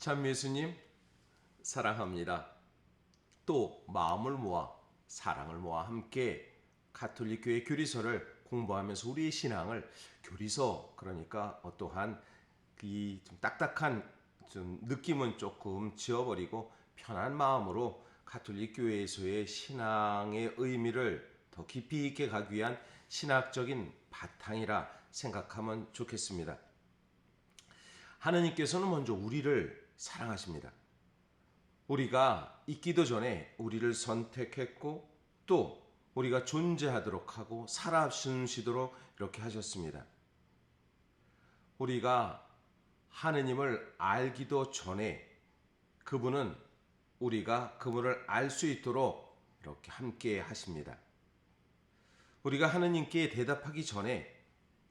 참 예수님 사랑합니다. 또 마음을 모아 사랑을 모아 함께 가톨릭 교회 교리서를 공부하면서 우리의 신앙을 교리서 그러니까 어떠한 이 좀 딱딱한 좀 느낌은 조금 지워버리고 편한 마음으로 가톨릭 교회에서의 신앙의 의미를 더 깊이 있게 가기 위한 신학적인 바탕이라 생각하면 좋겠습니다. 하느님께서는 먼저 우리를 사랑하십니다. 우리가 있기도 전에 우리를 선택했고 또 우리가 존재하도록 하고 살아주시도록 이렇게 하셨습니다. 우리가 하느님을 알기도 전에 그분은 우리가 그분을 알 수 있도록 이렇게 함께 하십니다. 우리가 하느님께 대답하기 전에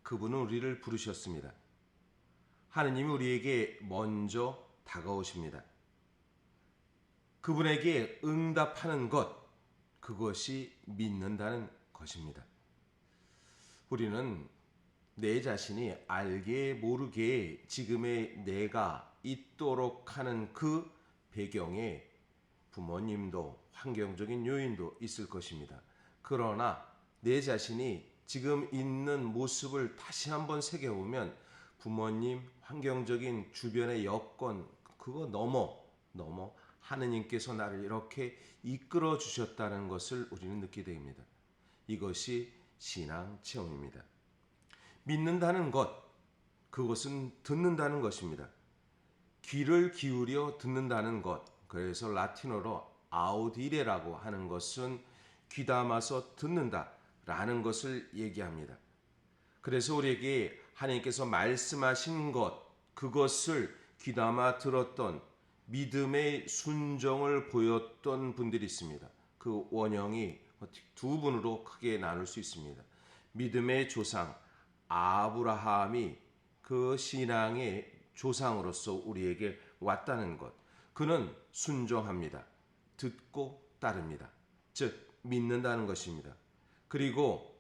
그분은 우리를 부르셨습니다. 하느님이 우리에게 먼저 다가오십니다. 그분에게 응답하는 것, 그것이 믿는다는 것입니다. 우리는 내 자신이 알게 모르게 지금의 내가 있도록 하는 그 배경에 부모님도 환경적인 요인도 있을 것입니다. 그러나 내 자신이 지금 있는 모습을 다시 한번 새겨보면 부모님, 환경적인 주변의 여건 그거 넘어 하느님께서 나를 이렇게 이끌어 주셨다는 것을 우리는 느끼게 됩니다. 이것이 신앙 체험입니다. 믿는다는 것, 그것은 듣는다는 것입니다. 귀를 기울여 듣는다는 것, 그래서 라틴어로 아우디레라고 하는 것은 귀담아서 듣는다라는 것을 얘기합니다. 그래서 우리에게 하나님께서 말씀하신 것, 그것을 귀담아 들었던 믿음의 순종을 보였던 분들이 있습니다. 그 원형이 두 분으로 크게 나눌 수 있습니다. 믿음의 조상 아브라함이 그 신앙의 조상으로서 우리에게 왔다는 것. 그는 순종합니다. 듣고 따릅니다. 즉 믿는다는 것입니다. 그리고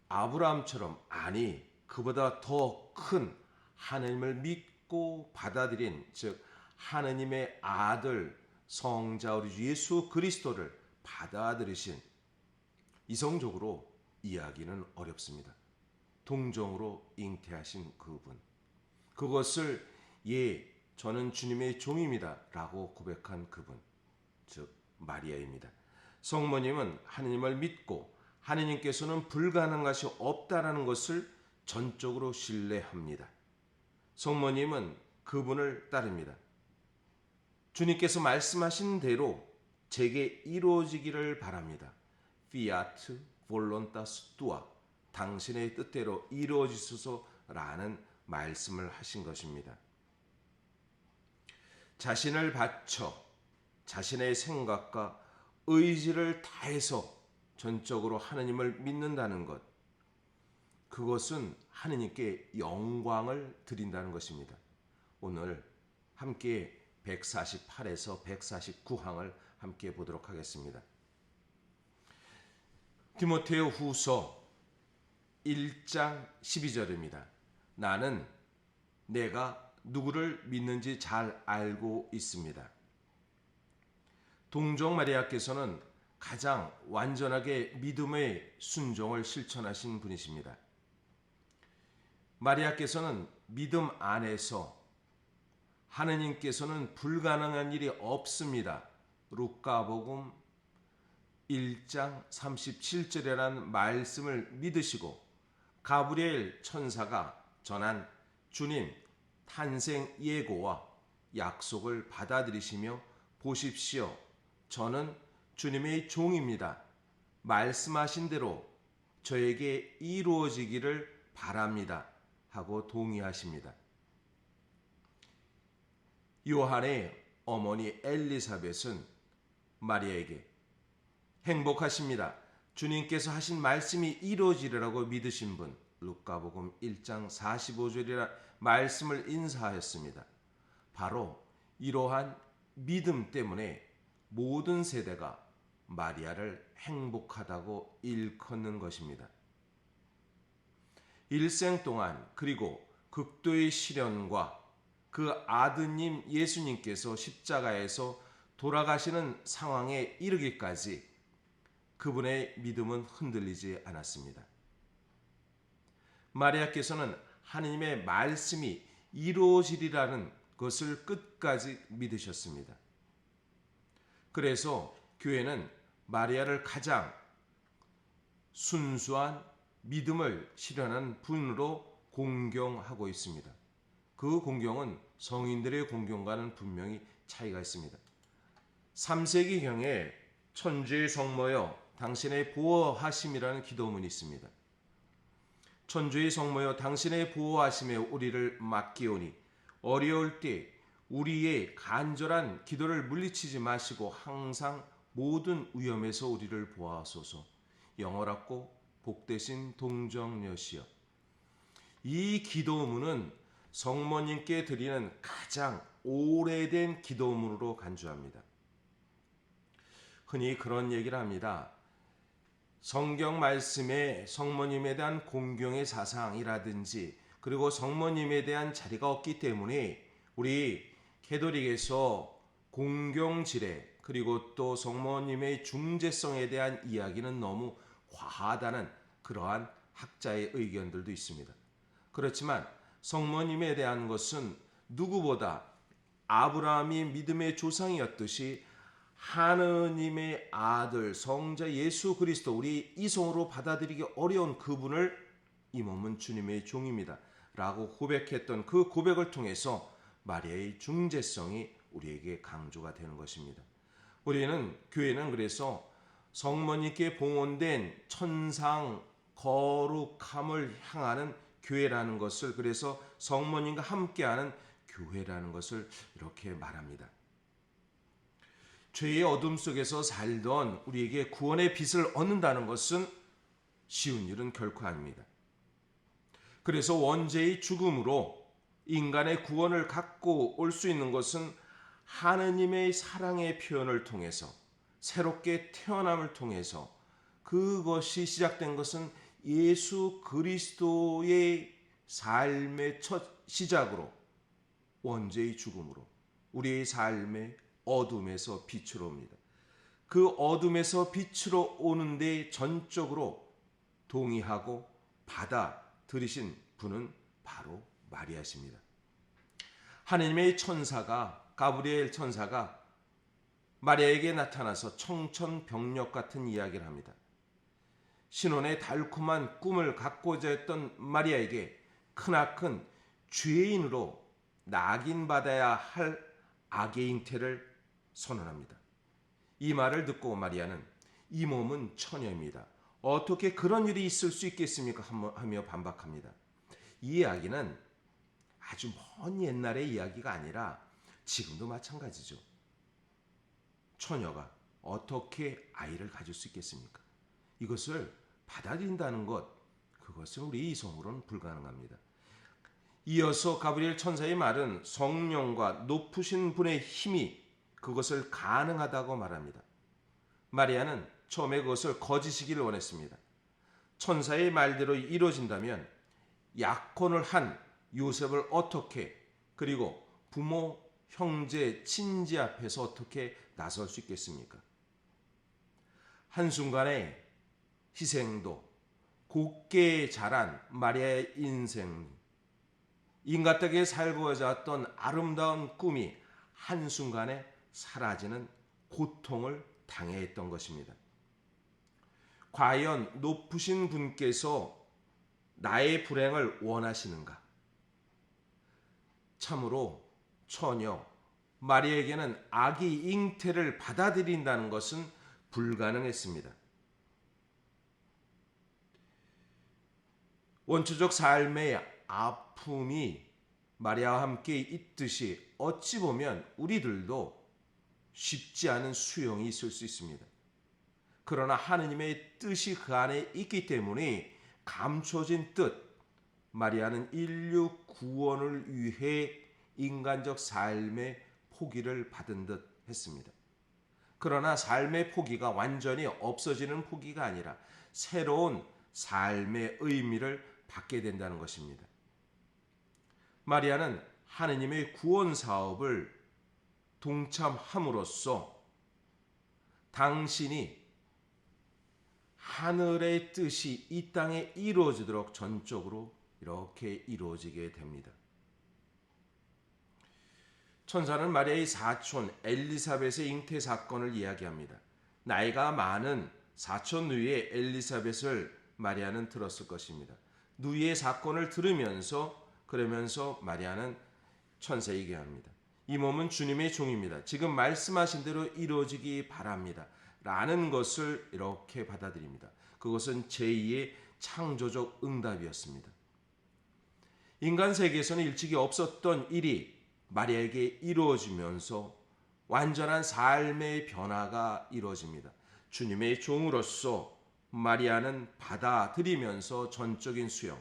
아브라함처럼 아니 그보다 더 큰 하나님을 믿고 받아들인 즉 하나님의 아들 성자 우리 예수 그리스도를 받아들이신 이성적으로 이야기는 어렵습니다. 동정으로 잉태하신 그분. 그것을 저는 주님의 종입니다 라고 고백한 그분. 즉 마리아입니다. 성모님은 하느님을 믿고 하느님께서는 불가능한 것이 없다라는 것을 전적으로 신뢰합니다. 성모님은 그분을 따릅니다. 주님께서 말씀하신 대로 제게 이루어지기를 바랍니다. Fiat voluntas tua. 당신의 뜻대로 이루어지소서라는 말씀을 하신 것입니다. 자신을 바쳐 자신의 생각과 의지를 다해서 전적으로 하느님을 믿는다는 것. 그것은 하느님께 영광을 드린다는 것입니다. 오늘 함께 148에서 149항을 함께 보도록 하겠습니다. 디모데오 후서 1장 12절입니다. 나는 내가 누구를 믿는지 잘 알고 있습니다. 동정 마리아께서는 가장 완전하게 믿음의 순종을 실천하신 분이십니다. 마리아께서는 믿음 안에서 하느님께서는 불가능한 일이 없습니다. 루카복음 1장 37절이라는 말씀을 믿으시고 가브리엘 천사가 전한 주님 탄생 예고와 약속을 받아들이시며 보십시오. 저는 주님의 종입니다. 말씀하신 대로 저에게 이루어지기를 바랍니다. 하고 동의하십니다. 요한의 어머니 엘리사벳은 마리아에게 행복하십니다. 주님께서 하신 말씀이 이루어지리라고 믿으신 분 루카복음 1장 45절이라 말씀을 인사하였습니다. 바로 이러한 믿음 때문에 모든 세대가 마리아를 행복하다고 일컫는 것입니다. 일생 동안 그리고 극도의 시련과 그 아드님 예수님께서 십자가에서 돌아가시는 상황에 이르기까지 그분의 믿음은 흔들리지 않았습니다. 마리아께서는 하느님의 말씀이 이루어지리라는 것을 끝까지 믿으셨습니다. 그래서 교회는 마리아를 가장 순수한 믿음을 실현한 분으로 공경하고 있습니다. 그 공경은 성인들의 공경과는 분명히 차이가 있습니다. 3세기경에 천주의 성모여 당신의 보호하심이라는 기도문이 있습니다. 천주의 성모여 당신의 보호하심에 우리를 맡기오니 어려울 때 우리의 간절한 기도를 물리치지 마시고 항상 모든 위험에서 우리를 보호하소서. 영원하고 복되신 동정녀시여. 이 기도문은 성모님께 드리는 가장 오래된 기도문으로 간주합니다. 흔히 그런 얘기를 합니다. 성경 말씀에 성모님에 대한 공경의 사상이라든지 그리고 성모님에 대한 자리가 없기 때문에 우리 캐톨릭에서 공경지례 그리고 또 성모님의 중재성에 대한 이야기는 너무 과하다는 그러한 학자의 의견들도 있습니다. 그렇지만 성모님에 대한 것은 누구보다 아브라함이 믿음의 조상이었듯이 하느님의 아들 성자 예수 그리스도 우리 이성으로 받아들이기 어려운 그분을 이 몸은 주님의 종입니다 라고 고백했던 그 고백을 통해서 마리아의 중재성이 우리에게 강조가 되는 것입니다. 교회는 그래서 성모님께 봉헌된 천상 거룩함을 향하는 교회라는 것을, 그래서 성모님과 함께하는 교회라는 것을 이렇게 말합니다. 죄의 어둠 속에서 살던 우리에게 구원의 빛을 얻는다는 것은 쉬운 일은 결코 아닙니다. 그래서 원죄의 죽음으로 인간의 구원을 갖고 올 수 있는 것은 하느님의 사랑의 표현을 통해서, 새롭게 태어남을 통해서, 그것이 시작된 것은 예수 그리스도의 삶의 첫 시작으로 원죄의 죽음으로 우리의 삶의 어둠에서 빛으로 옵니다. 그 어둠에서 빛으로 오는데 전적으로 동의하고 받아들이신 분은 바로 마리아십니다. 하느님의 천사가, 가브리엘 천사가 마리아에게 나타나서 청천벽력 같은 이야기를 합니다. 신혼의 달콤한 꿈을 갖고자 했던 마리아에게 크나큰 죄인으로 낙인받아야 할 악의 잉태를 선언합니다. 이 말을 듣고 마리아는 이 몸은 처녀입니다. 어떻게 그런 일이 있을 수 있겠습니까? 하며 반박합니다. 이 이야기는 아주 먼 옛날의 이야기가 아니라 지금도 마찬가지죠. 처녀가 어떻게 아이를 가질 수 있겠습니까? 이것을 받아들인다는 것, 그것은 우리 이성으로는 불가능합니다. 이어서 가브리엘 천사의 말은 성령과 높으신 분의 힘이 그것을 가능하다고 말합니다. 마리아는 처음에 그것을 거짓이기를 원했습니다. 천사의 말대로 이루어진다면 약혼을 한 요셉을 어떻게, 그리고 부모, 형제, 친지 앞에서 어떻게 나설 수 있겠습니까? 한순간의 희생도, 곱게 자란 마리아의 인생, 인간답게 살고자 했던 아름다운 꿈이 한순간에 사라지는 고통을 당해했던 것입니다. 과연 높으신 분께서 나의 불행을 원하시는가? 참으로 처녀 마리아에게는 악의 잉태를 받아들인다는 것은 불가능했습니다. 원초적 삶의 아픔이 마리아와 함께 있듯이 어찌 보면 우리들도 쉽지 않은 수용이 있을 수 있습니다. 그러나 하느님의 뜻이 그 안에 있기 때문에 감춰진 뜻, 마리아는 인류 구원을 위해 인간적 삶의 포기를 받은 듯 했습니다. 그러나 삶의 포기가 완전히 없어지는 포기가 아니라 새로운 삶의 의미를 받게 된다는 것입니다. 마리아는 하느님의 구원 사업을 동참함으로써 당신이 하늘의 뜻이 이 땅에 이루어지도록 전적으로 이렇게 이루어지게 됩니다. 천사는 마리아의 사촌 엘리사벳의 잉태 사건을 이야기합니다. 나이가 많은 사촌 누이의 엘리사벳을 마리아는 들었을 것입니다. 누이의 사건을 들으면서 그러면서 마리아는 천사에게 합니다. 이 몸은 주님의 종입니다. 지금 말씀하신 대로 이루어지기 바랍니다. 라는 것을 이렇게 받아들입니다. 그것은 제2의 창조적 응답이었습니다. 인간 세계에서는 일찍이 없었던 일이 마리아에게 이루어지면서 완전한 삶의 변화가 이루어집니다. 주님의 종으로서 마리아는 받아들이면서 전적인 수용,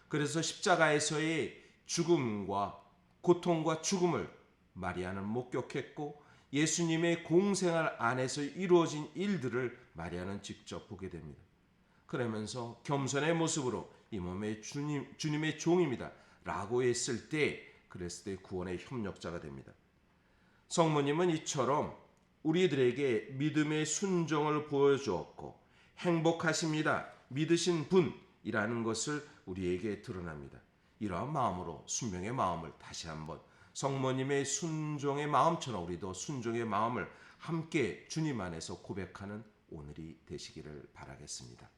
그래서 십자가에서의 죽음과 고통과 죽음을 마리아는 목격했고 예수님의 공생활 안에서 이루어진 일들을 마리아는 직접 보게 됩니다. 그러면서 겸손의 모습으로 이 몸의 주님의 종입니다 라고 했을 때, 그랬을 때 구원의 협력자가 됩니다. 성모님은 이처럼 우리들에게 믿음의 순종을 보여주었고 행복하십니다, 믿으신 분이라는 것을 우리에게 드러납니다. 이러한 마음으로 순종의 마음을 다시 한번 성모님의 순종의 마음처럼 우리도 순종의 마음을 함께 주님 안에서 고백하는 오늘이 되시기를 바라겠습니다.